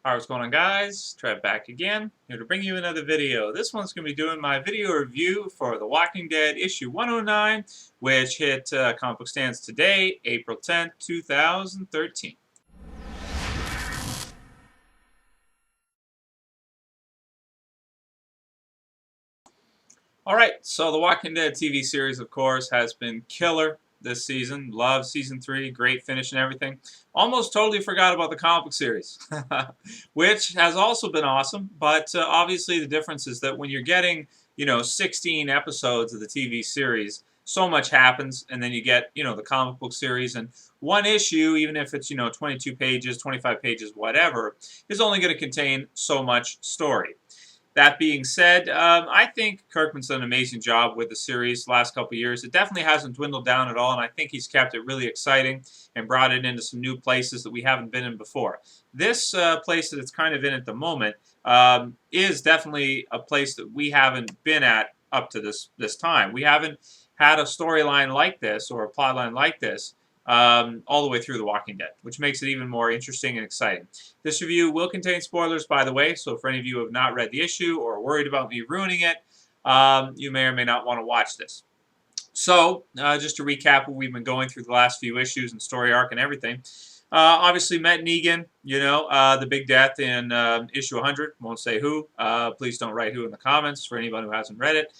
Alright, what's going on, guys? Trev back again, here to bring you another video. This one's going to be doing my video review for The Walking Dead issue 109, which hit comic book stands today, April 10th, 2013. Alright, so The Walking Dead TV series, of course, has been killer this season. Love season 3, great finish and everything. Almost totally forgot about the comic book series, which has also been awesome. But obviously the difference is that when you're getting, 16 episodes of the TV series, so much happens, and then you get, the comic book series, and one issue, even if it's, 22 pages, 25 pages, whatever, is only going to contain so much story. That being said, I think Kirkman's done an amazing job with the series the last couple of years. It definitely hasn't dwindled down at all, and I think he's kept it really exciting and brought it into some new places that we haven't been in before. This place that it's kind of in at the moment is definitely a place that we haven't been at up to this time. We haven't had a storyline like this or a plotline like this all the way through The Walking Dead, which makes it even more interesting and exciting. This review will contain spoilers, by the way, so for any of you who have not read the issue or are worried about me ruining it, you may or may not want to watch this. So, just to recap what we've been going through the last few issues and story arc and everything. Obviously met Negan, the big death in issue 100. Won't say who. Please don't write who in the comments for anyone who hasn't read it.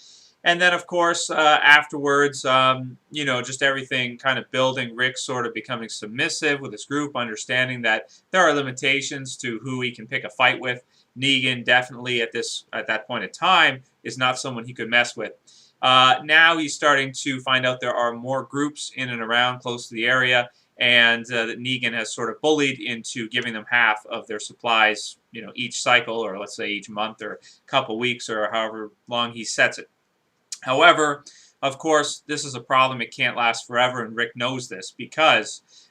And then, of course, afterwards, just everything kind of building. Rick sort of becoming submissive with his group, understanding that there are limitations to who he can pick a fight with. Negan definitely at that point in time is not someone he could mess with. Now he's starting to find out there are more groups in and around close to the area, and that Negan has sort of bullied into giving them half of their supplies, each cycle, or let's say each month or couple weeks, or however long he sets it. However, of course, this is a problem. It can't last forever, and Rick knows this because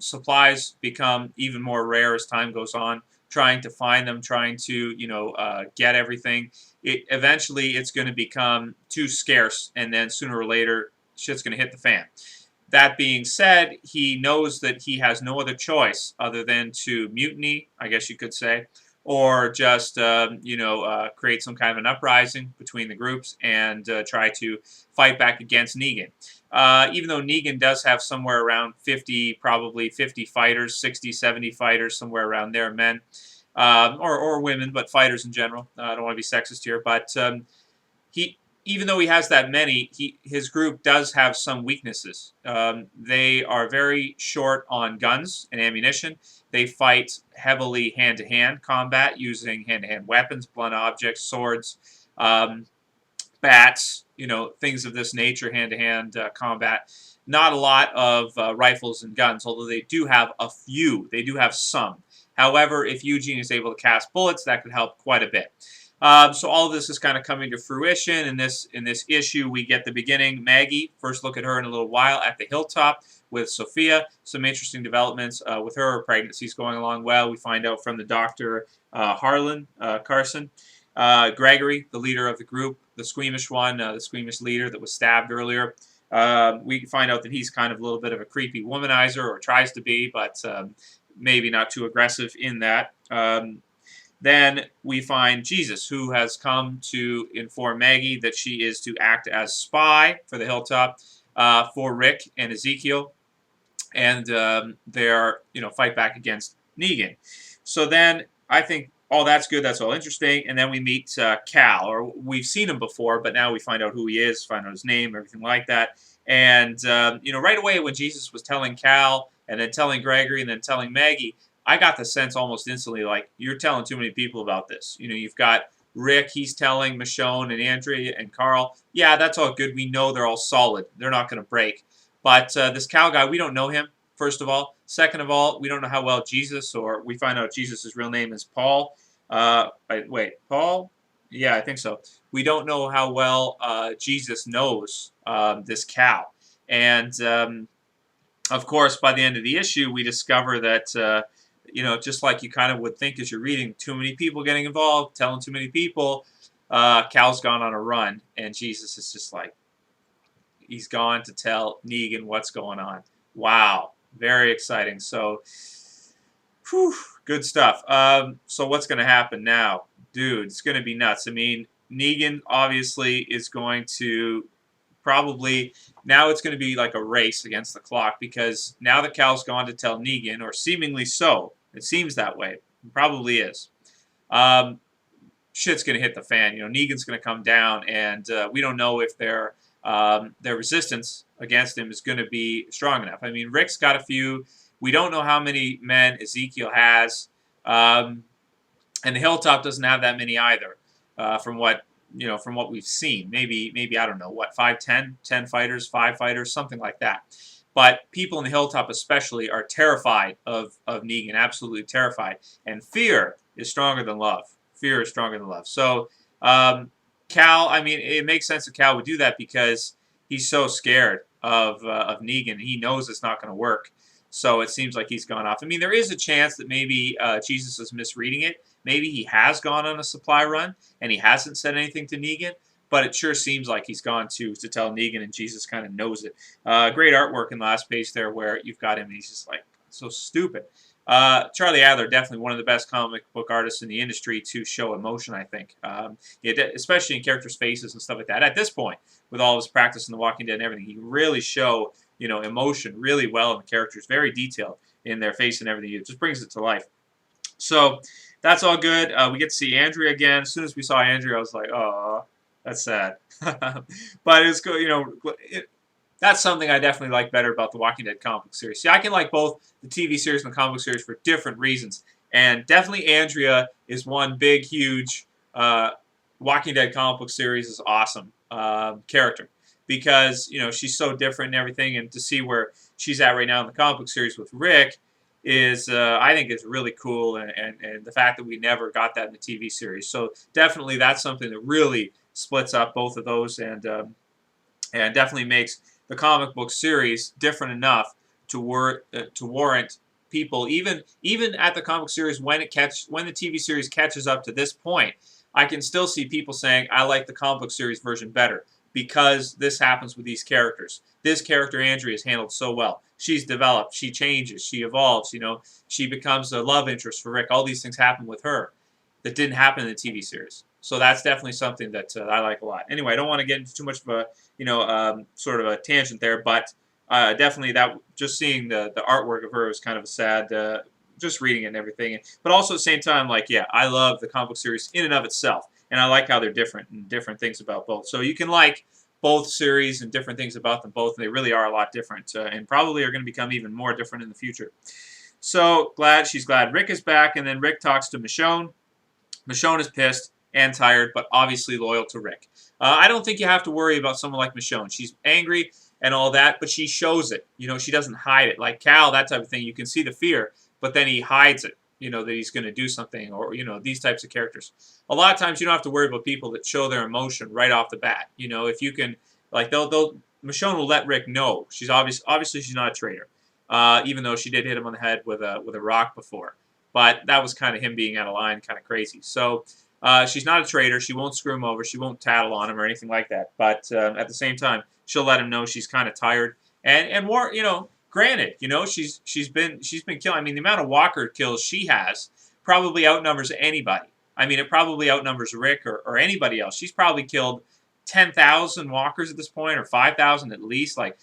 supplies become even more rare as time goes on. Trying to find them, trying to get everything. Eventually, it's going to become too scarce, and then sooner or later, shit's going to hit the fan. That being said, he knows that he has no other choice other than to mutiny, I guess you could say, or just create some kind of an uprising between the groups and try to fight back against Negan. Even though Negan does have somewhere around 50, probably 50 fighters, 60, 70 fighters, somewhere around there, men or women, but fighters in general. I don't want to be sexist here, but even though he has that many, his group does have some weaknesses. They are very short on guns and ammunition. They fight heavily hand-to-hand combat using hand-to-hand weapons, blunt objects, swords, bats, things of this nature, hand-to-hand combat. Not a lot of rifles and guns, although they do have a few. They do have some. However, if Eugene is able to cast bullets, that could help quite a bit. So all of this is kind of coming to fruition. In this issue, we get the beginning. Maggie, first look at her in a little while at the hilltop with Sophia. Some interesting developments with her. Her pregnancy's going along well. We find out from the doctor, Harlan Carson. Gregory, the leader of the group, the squeamish one, the squeamish leader that was stabbed earlier. We find out that he's kind of a little bit of a creepy womanizer, or tries to be, but maybe not too aggressive in that. Then we find Jesus, who has come to inform Maggie that she is to act as spy for the hilltop for Rick and Ezekiel, and they're fight back against Negan. So then I think all that's good, that's all interesting, and then we meet Cal, or we've seen him before, but now we find out who he is, find out his name, everything like that. And right away when Jesus was telling Cal, and then telling Gregory, and then telling Maggie, I got the sense almost instantly, like, you're telling too many people about this. You've got Rick, he's telling Michonne and Andrea and Carl, yeah, that's all good. We know they're all solid. They're not going to break. But this Cal guy, we don't know him, first of all. Second of all, we don't know how well Jesus, or we find out Jesus' real name is Paul. Wait, Paul? Yeah, I think so. We don't know how well Jesus knows this Cal. And, of course, by the end of the issue, we discover that just like you kind of would think as you're reading, too many people getting involved, telling too many people, Cal's gone on a run, and Jesus is just like, he's gone to tell Negan what's going on. Wow, very exciting. So, whew, Good stuff. So what's going to happen now? Dude, it's going to be nuts. I mean, Negan obviously is going to probably, now it's going to be like a race against the clock, because now that Cal's gone to tell Negan, or seemingly so, it seems that way, it probably is. Shit's going to hit the fan. Negan's going to come down, and we don't know if their resistance against him is going to be strong enough. I mean, Rick's got a few. We don't know how many men Ezekiel has, and the Hilltop doesn't have that many either. From what we've seen, maybe I don't know what, 5, 10 fighters, 5 fighters, something like that. But people in the Hilltop especially are terrified of Negan, absolutely terrified. And fear is stronger than love. Fear is stronger than love. So Cal, I mean, it makes sense that Cal would do that, because he's so scared of Negan. He knows it's not going to work. So it seems like he's gone off. I mean, there is a chance that maybe Jesus is misreading it. Maybe he has gone on a supply run and he hasn't said anything to Negan. But it sure seems like he's gone to tell Negan, and Jesus kind of knows it. Great artwork in the last page there, where you've got him and he's just like so stupid. Charlie Adler, definitely one of the best comic book artists in the industry to show emotion, I think. Especially in characters' faces and stuff like that. At this point, with all of his practice in The Walking Dead and everything, he can really show emotion really well in the characters, very detailed in their face and everything. It just brings it to life. So that's all good. We get to see Andrea again. As soon as we saw Andrea, I was like, oh, that's sad. But it's good, that's something I definitely like better about the Walking Dead comic book series. See, I can like both the TV series and the comic book series for different reasons. And definitely Andrea is one big, huge Walking Dead comic book series is awesome character. Because, she's so different and everything. And to see where she's at right now in the comic book series with Rick is, I think, is really cool. And the fact that we never got that in the TV series. So definitely that's something that really splits up both of those, and definitely makes the comic book series different enough to warrant people, even at the comic series, when the TV series catches up to this point, I can still see people saying, I like the comic book series version better, because this happens with these characters. This character, Andrea, is handled so well. She's developed, she changes, she evolves, she becomes a love interest for Rick. All these things happen with her that didn't happen in the TV series. So that's definitely something that I like a lot. Anyway, I don't want to get into too much of a, sort of a tangent there, but definitely that, just seeing the artwork of her is kind of a sad, just reading it and everything. But also at the same time, like, yeah, I love the comic book series in and of itself, and I like how they're different and different things about both. So you can like both series and different things about them both, and they really are a lot different, and probably are going to become even more different in the future. So she's glad Rick is back, and then Rick talks to Michonne. Michonne is pissed and tired, but obviously loyal to Rick. I don't think you have to worry about someone like Michonne. She's angry and all that, but she shows it. She doesn't hide it. Like Cal, that type of thing, you can see the fear, but then he hides it, that he's going to do something, or, these types of characters. A lot of times you don't have to worry about people that show their emotion right off the bat. If you can, like, Michonne will let Rick know. She's obviously she's not a traitor, even though she did hit him on the head with a rock before. But that was kind of him being out of line, kind of crazy. So she's not a traitor. She won't screw him over. She won't tattle on him or anything like that. But at the same time, she'll let him know she's kind of tired. And more, granted, she's been killing. I mean, the amount of Walker kills she has probably outnumbers anybody. I mean, it probably outnumbers Rick or anybody else. She's probably killed 10,000 Walkers at this point, or 5,000 at least. Like,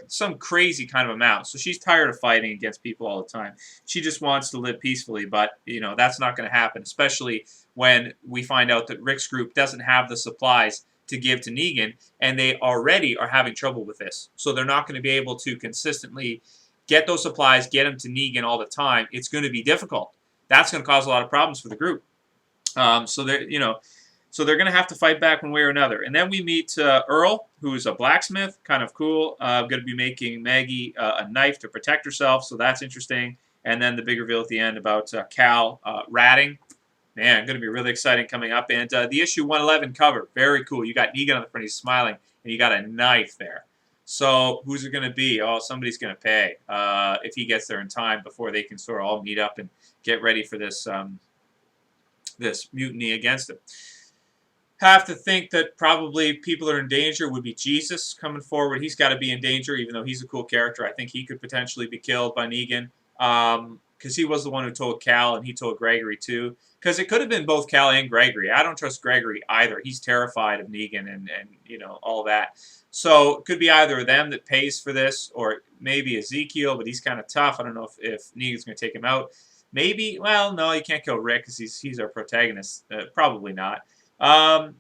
some crazy kind of amount. So she's tired of fighting against people all the time. She just wants to live peacefully, but that's not going to happen, especially when we find out that Rick's group doesn't have the supplies to give to Negan, and they already are having trouble with this. So they're not going to be able to consistently get those supplies, get them to Negan all the time. It's going to be difficult. That's going to cause a lot of problems for the group. So they're going to have to fight back one way or another. And then we meet Earl, who's a blacksmith, kind of cool. Going to be making Maggie a knife to protect herself, so that's interesting. And then the big reveal at the end about Cal ratting. Man, going to be really exciting coming up. And the issue 111 cover, very cool. You got Negan on the front, he's smiling, and you got a knife there. So who's it going to be? Oh, somebody's going to pay if he gets there in time before they can sort of all meet up and get ready for this this mutiny against him. Have to think that probably people that are in danger would be Jesus coming forward. He's got to be in danger, even though he's a cool character. I think he could potentially be killed by Negan. because he was the one who told Cal, and he told Gregory too. Because it could have been both Cal and Gregory. I don't trust Gregory either. He's terrified of Negan and you know, all that. So it could be either of them that pays for this, or maybe Ezekiel, but he's kind of tough. I don't know if Negan's going to take him out. Maybe, well, no, you can't kill Rick because he's our protagonist. Probably not. And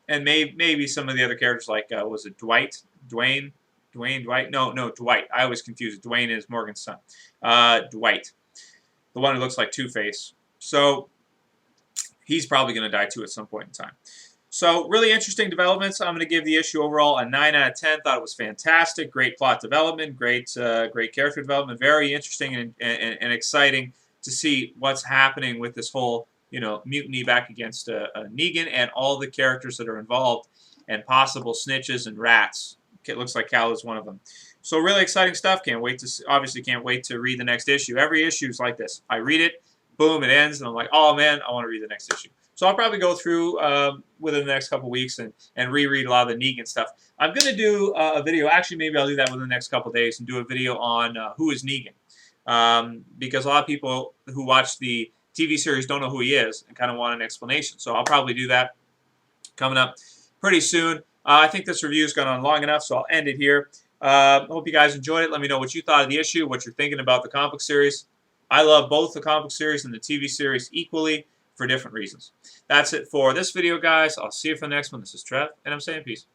maybe some of the other characters, like, was it Dwight? Dwight? No, Dwight. I always confuse it. Dwayne is Morgan's son. Dwight. The one who looks like Two-Face. So he's probably going to die too at some point in time. So really interesting developments. I'm going to give the issue overall a 9 out of 10. Thought it was fantastic. Great plot development. Great character development. Very interesting and exciting to see what's happening with this whole, you know, mutiny back against Negan and all the characters that are involved and possible snitches and rats. It looks like Cal is one of them. So really exciting stuff. Obviously can't wait to read the next issue. Every issue is like this. I read it, boom, it ends, and I'm like, oh man, I want to read the next issue. So I'll probably go through within the next couple weeks and reread a lot of the Negan stuff. I'm going to do a video. Actually, maybe I'll do that within the next couple days and do a video on who is Negan. Because a lot of people who watch the TV series don't know who he is and kind of want an explanation. So I'll probably do that coming up pretty soon. I think this review has gone on long enough, so I'll end it here. Hope you guys enjoyed it. Let me know what you thought of the issue, what you're thinking about the comic book series. I love both the comic book series and the TV series equally for different reasons. That's it for this video, guys. I'll see you for the next one. This is Trev, and I'm saying peace.